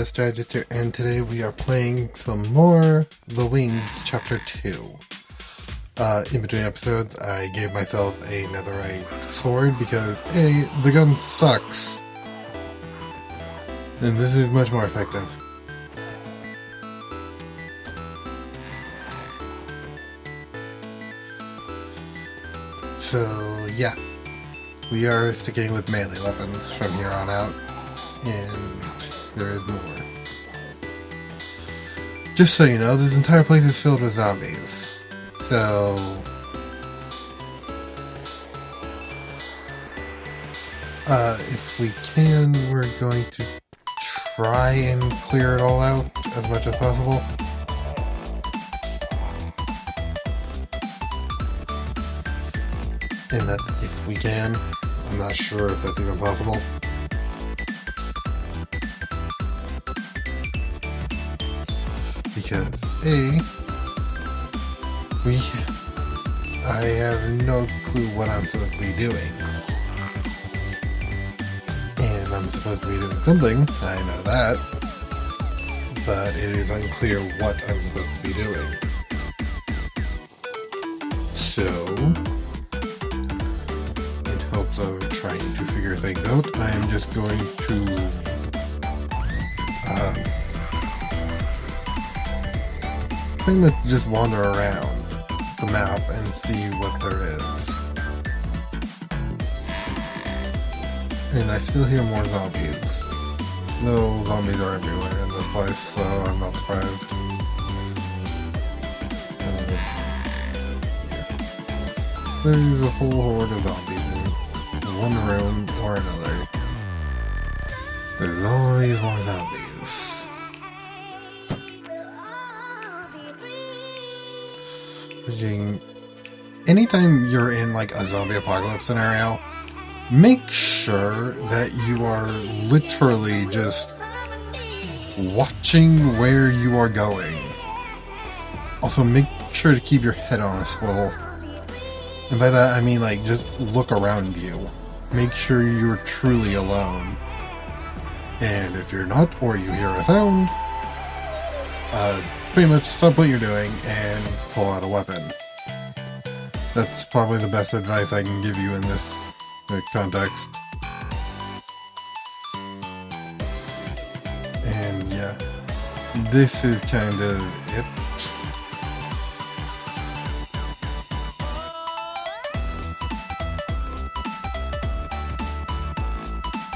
Strategist here, and today we are playing some more The Wings Chapter 2. In between episodes, I gave myself a netherite sword because, A, the gun sucks, and this is much more effective. So, yeah, we are sticking with melee weapons from here on out, and there is more. Just so you know, this entire place is filled with zombies. So, if we can, we're going to try and clear it all out as much as possible. And that's if we can. I'm not sure if that's even possible. Because I have no clue what I'm supposed to be doing. And I'm supposed to be doing something, I know that. But it is unclear what I'm supposed to be doing. So, in hopes of trying to figure things out, I am just going to pretty much just wander around the map and see what there is. And I still hear more zombies. No, zombies are everywhere in this place, so I'm not surprised. Yeah. There's a whole horde of zombies in one room or another. There's always more zombies. Anytime you're in like a zombie apocalypse scenario, make sure that you are literally just watching where you are going. Also, make sure to keep your head on a swivel. And by that I mean like just look around you. Make sure you're truly alone. And if you're not, or you hear a sound, pretty much stop what you're doing and pull out a weapon. That's probably the best advice I can give you in this context. And yeah, this is kind of it.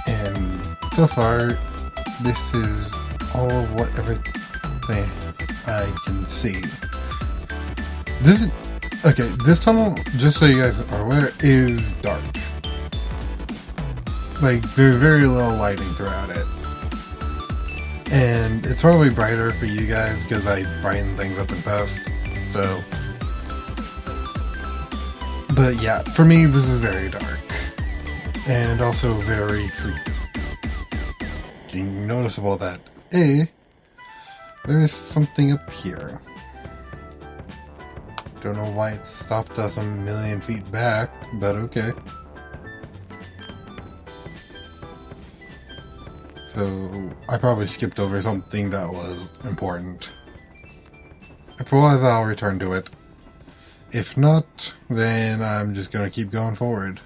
And so far, this is all of what everything I can see. This tunnel, just so you guys are aware, is dark. Like, there's very little lighting throughout it. And it's probably brighter for you guys because I brighten things up in post, so. But yeah, for me, this is very dark. And also very noticeable that, there is something up here. Don't know why it stopped us a million feet back, but okay. So, I probably skipped over something that was important. If it was, I'll return to it. If not, then I'm just gonna keep going forward.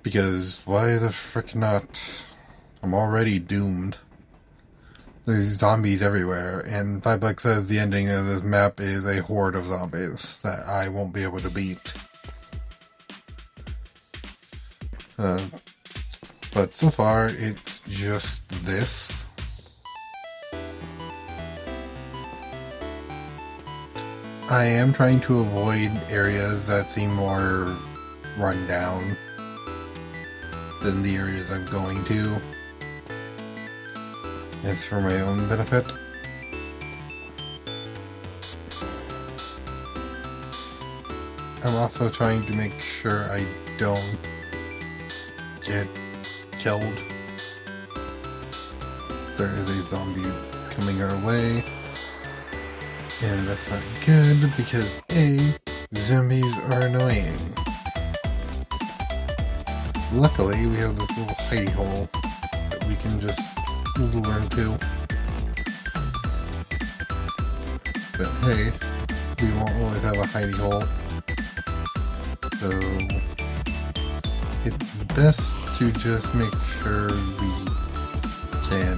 Because why the frick not? I'm already doomed. There's zombies everywhere, and 5 says the ending of this map is a horde of zombies that I won't be able to beat. But so far, it's just this. I am trying to avoid areas that seem more run down than the areas I'm going to. It's for my own benefit. I'm also trying to make sure I don't get killed. There is a zombie coming our way. And that's not good because zombies are annoying. Luckily, we have this little hidey hole that we can just lure into. But hey, we won't always have a hidey hole. So it's best to just make sure we can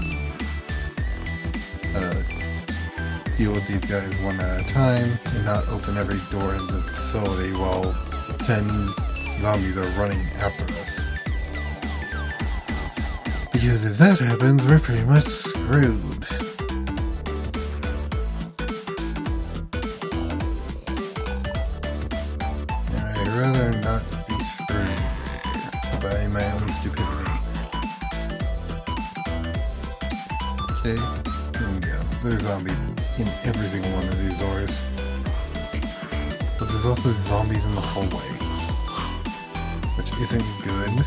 deal with these guys one at a time and not open every door in the facility while 10 zombies are running after us. Because if that happens, we're pretty much screwed. And I'd rather not be screwed by my own stupidity. Okay, and yeah, there's zombies in every single one of these doors. But there's also zombies in the hallway, which isn't good.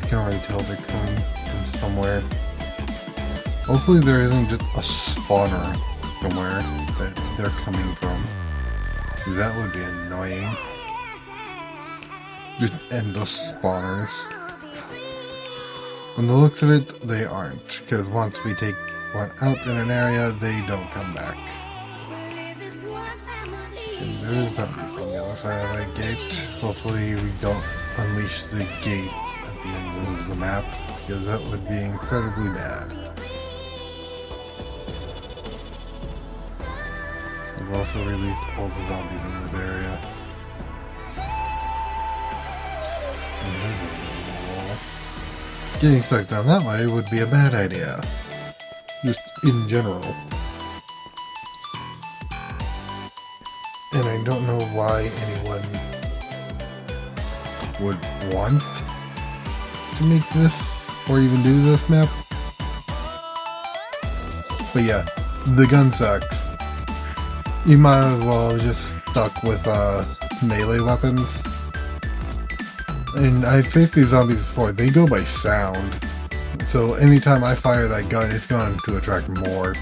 I can already tell they're coming from somewhere. Hopefully there isn't just a spawner somewhere that they're coming from. That would be annoying. Just endless spawners. From the looks of it, they aren't, because once we take one out in an area, they don't come back. And there's zombies on the other side of that gate. Hopefully we don't unleash the gates at the end of the map, because that would be incredibly bad. We've also released all the zombies in this area. Getting stuck down that way would be a bad idea. Just in general. And I don't know why anyone would want to make this or even do this map. But yeah, the gun sucks. You might as well just stuck with melee weapons. And I've faced these zombies before, they go by sound. So anytime I fire that gun, it's going to attract more.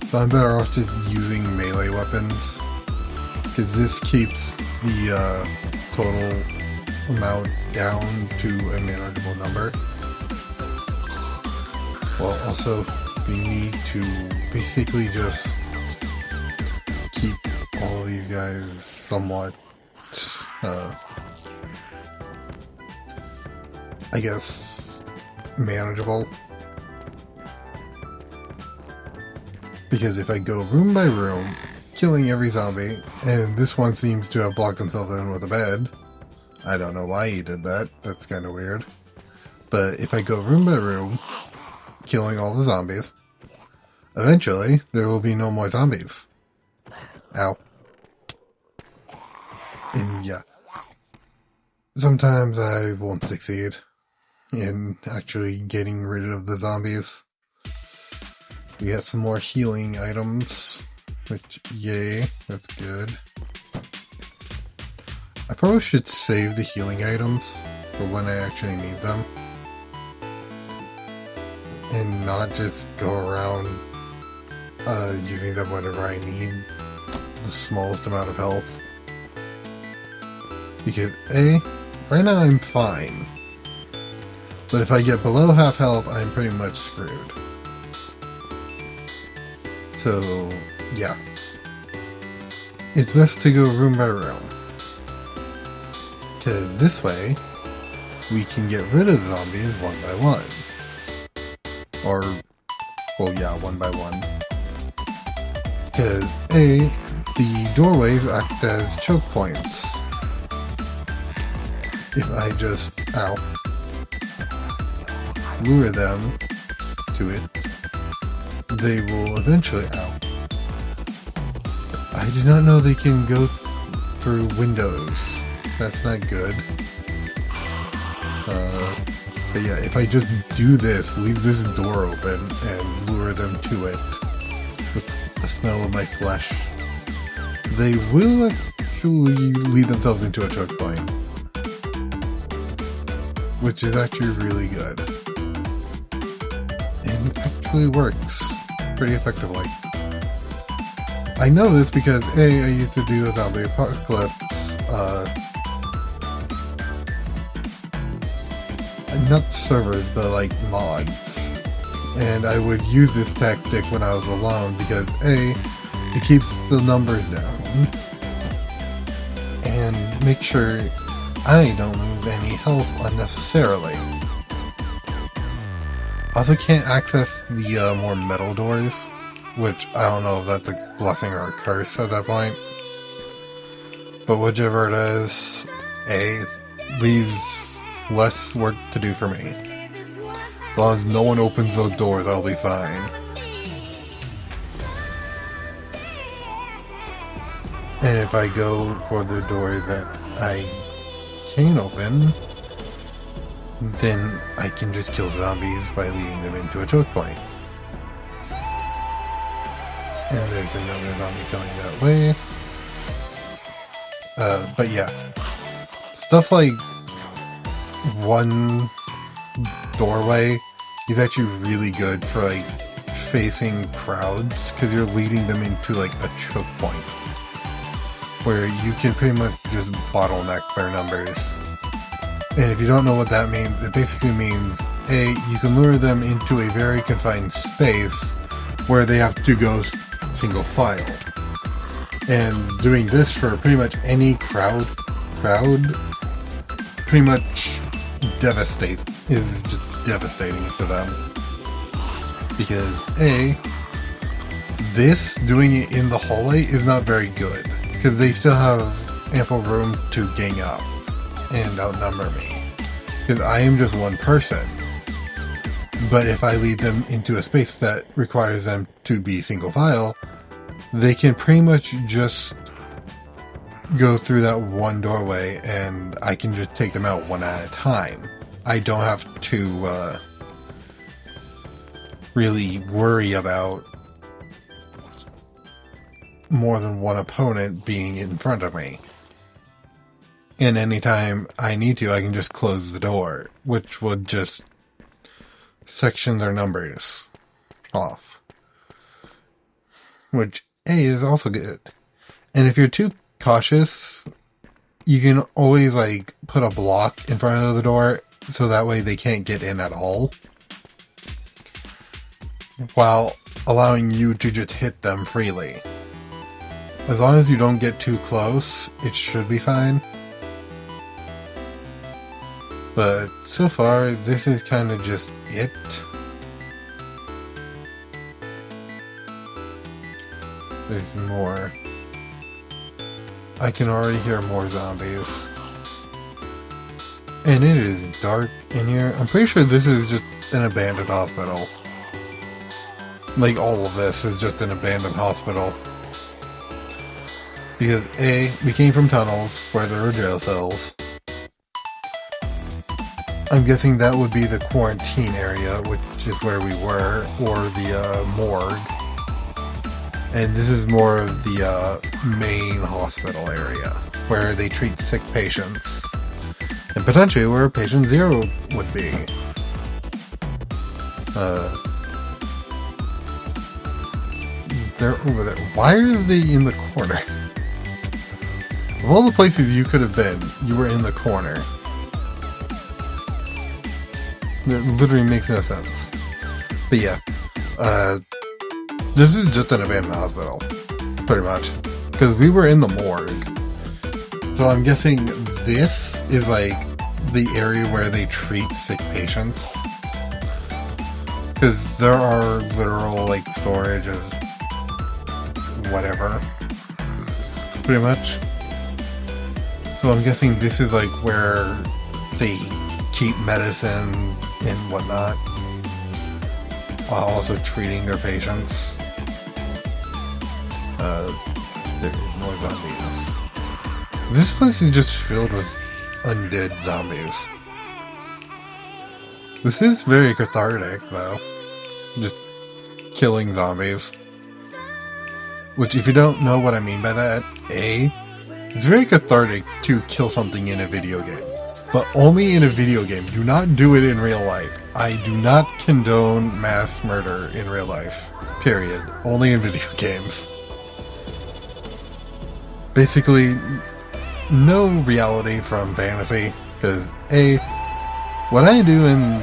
So I'm better off just using melee weapons. Because this keeps the total amount down to a manageable number. While also being me to basically just keep all these guys somewhat I guess manageable. Because if I go room by room, killing every zombie, and this one seems to have blocked himself in with a bed. I don't know why he did that, that's kind of weird. But if I go room by room, killing all the zombies, eventually there will be no more zombies. Ow. And yeah. Sometimes I won't succeed in actually getting rid of the zombies. We got some more healing items, which, yay, that's good. I probably should save the healing items for when I actually need them. And not just go around using them whenever I need the smallest amount of health. Because A, right now I'm fine. But if I get below half health, I'm pretty much screwed. So, yeah. It's best to go room by room. Because this way, we can get rid of zombies one by one. Or, well yeah, one by one. Because A, the doorways act as choke points. If I just, ow, lure them to it, they will eventually, ow. I did not know they can go through windows. That's not good. But yeah, if I just do this, leave this door open and lure them to it with the smell of my flesh, they will actually lead themselves into a choke point. Which is actually really good. And actually works pretty effectively. I know this because A, I used to do a zombie apocalypse, not servers, but like mods. And I would use this tactic when I was alone because A, it keeps the numbers down, and make sure I don't lose any health unnecessarily. Also can't access the more metal doors, which I don't know if that's a blessing or a curse at that point. But whichever it is, A, it leaves less work to do for me. As long as no one opens those doors, I'll be fine. And if I go for the doors that I can open, then I can just kill zombies by leading them into a choke point. And there's another zombie coming that way. But yeah, stuff like one doorway is actually really good for like facing crowds because you're leading them into like a choke point where you can pretty much just bottleneck their numbers. And if you don't know what that means, it basically means A, you can lure them into a very confined space where they have to go single file. And doing this for pretty much any crowd pretty much is just devastating to them. Because A, doing it in the hallway is not very good. Because they still have ample room to gang up and outnumber me. Because I am just one person. But if I lead them into a space that requires them to be single file, they can pretty much just go through that one doorway and I can just take them out one at a time. I don't have to really worry about more than one opponent being in front of me. And anytime I need to, I can just close the door, which would just section their numbers off. Which, A, is also good. And if you're too cautious, you can always, like, put a block in front of the door, so that way they can't get in at all. While allowing you to just hit them freely. As long as you don't get too close, it should be fine. But so far, this is kind of just it. There's more. I can already hear more zombies. And it is dark in here. I'm pretty sure this is just an abandoned hospital. Like, all of this is just an abandoned hospital. Because A, we came from tunnels where there were jail cells. I'm guessing that would be the quarantine area, which is where we were, or the morgue. And this is more of the main hospital area, where they treat sick patients. And potentially where patient 0 would be. They're over there. Why are they in the corner? Of all the places you could have been, you were in the corner. That literally makes no sense. But yeah, this is just an abandoned hospital, pretty much. Because we were in the morgue. So I'm guessing this is like the area where they treat sick patients. Because there are literal like storage of whatever. Pretty much. So I'm guessing this is like where they keep medicine and whatnot, while also treating their patients. There's more zombies. This place is just filled with undead zombies. This is very cathartic, though. Just killing zombies. Which, if you don't know what I mean by that, A, it's very cathartic to kill something in a video game. But only in a video game. Do not do it in real life. I do not condone mass murder in real life. Period. Only in video games. Basically, no reality from fantasy. Because A, What I do in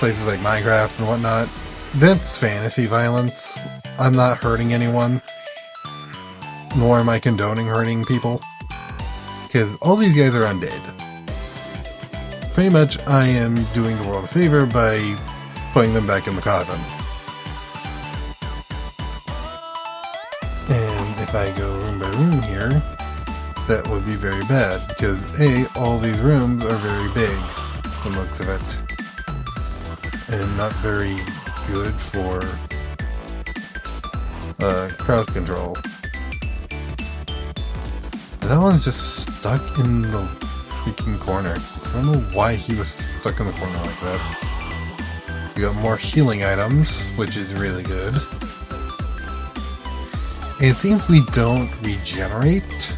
places like Minecraft and whatnot, that's fantasy violence. I'm not hurting anyone, nor am I condoning hurting people, because all these guys are undead. Pretty much I am doing the world a favor by putting them back in the coffin. And if I go room by room here, that would be very bad, because A, all these rooms are very big, from the looks of it, and not very good for crowd control. That one's just stuck in the freaking corner. I don't know why he was stuck in the corner like that. We got more healing items, which is really good. And it seems we don't regenerate,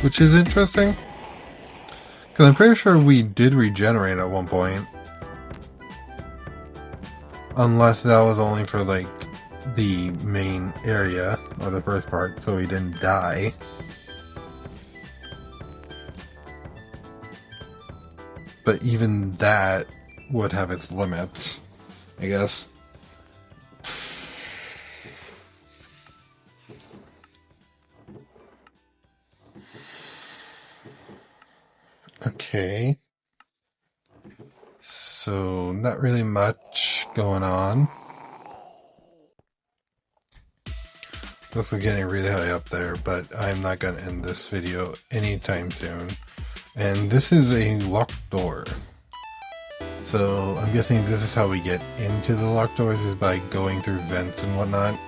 which is interesting. Because I'm pretty sure we did regenerate at one point. Unless that was only for, like, the main area, or the first part, so we didn't die. But even that would have its limits, I guess. Okay. So, not really much going on. This is getting really high up there, but I'm not going to end this video anytime soon. And this is a locked door. So, I'm guessing this is how we get into the locked doors, is by going through vents and whatnot.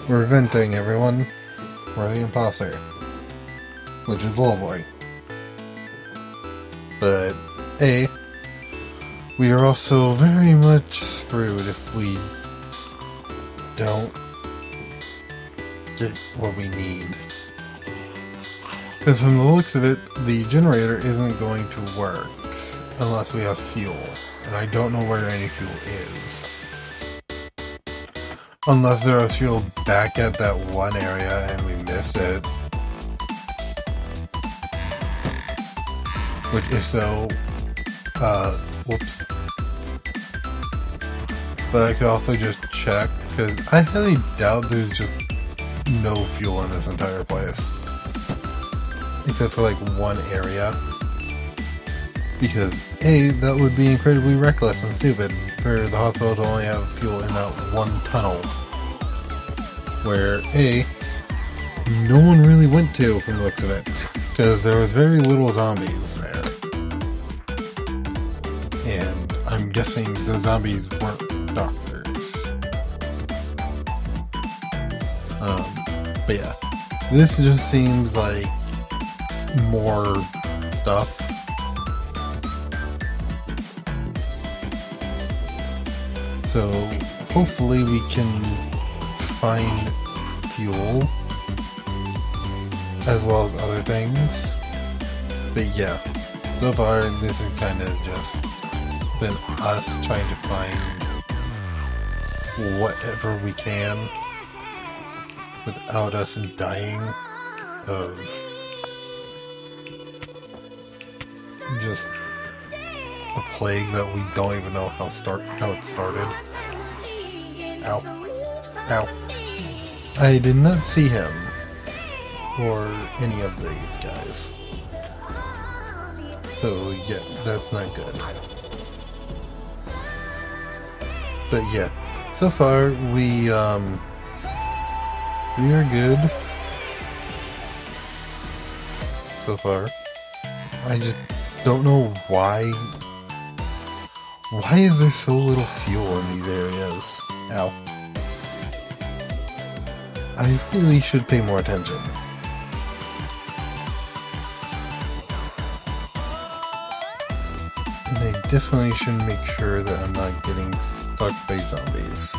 We're venting, everyone. We're the imposter. Which is lovely. But, A, we are also very much screwed if we don't get what we need. Because from the looks of it, the generator isn't going to work unless we have fuel. And I don't know where any fuel is. Unless there was fuel back at that one area and we missed it. Which, if so, whoops. But I could also just check, because I highly doubt there's just no fuel in this entire place. Except for like one area. Because A, that would be incredibly reckless and stupid for the hospital to only have fuel in that one tunnel. Where A, no one really went to from the looks of it. Because there was very little zombies there. And I'm guessing the zombies weren't doctors. But yeah, this just seems like more stuff. So hopefully we can find fuel as well as other things. But yeah, so far this is kind of just been us trying to find whatever we can without us dying of just a plague that we don't even know how it started. Ow. Ow. I did not see him or any of these guys. So yeah, that's not good. But yeah, so far we are good. So far. I just don't know why. Why is there so little fuel in these areas? Ow. I really should pay more attention. And I definitely should make sure that I'm not getting stuck by zombies.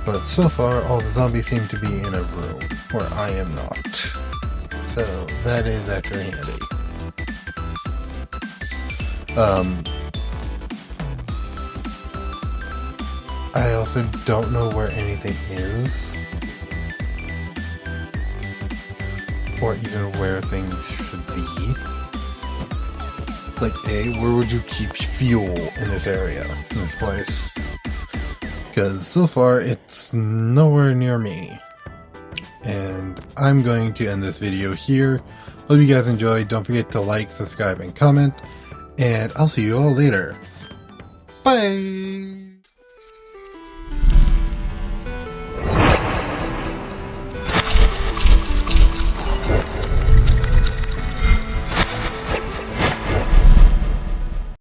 But so far, all the zombies seem to be in a room, where I am not. So, that is actually handy. I also don't know where anything is. Or even where things should be. Like A, where would you keep fuel in this area, in this place? Because so far, it's nowhere near me. And I'm going to end this video here. Hope you guys enjoyed. Don't forget to like, subscribe, and comment. And I'll see you all later. Bye!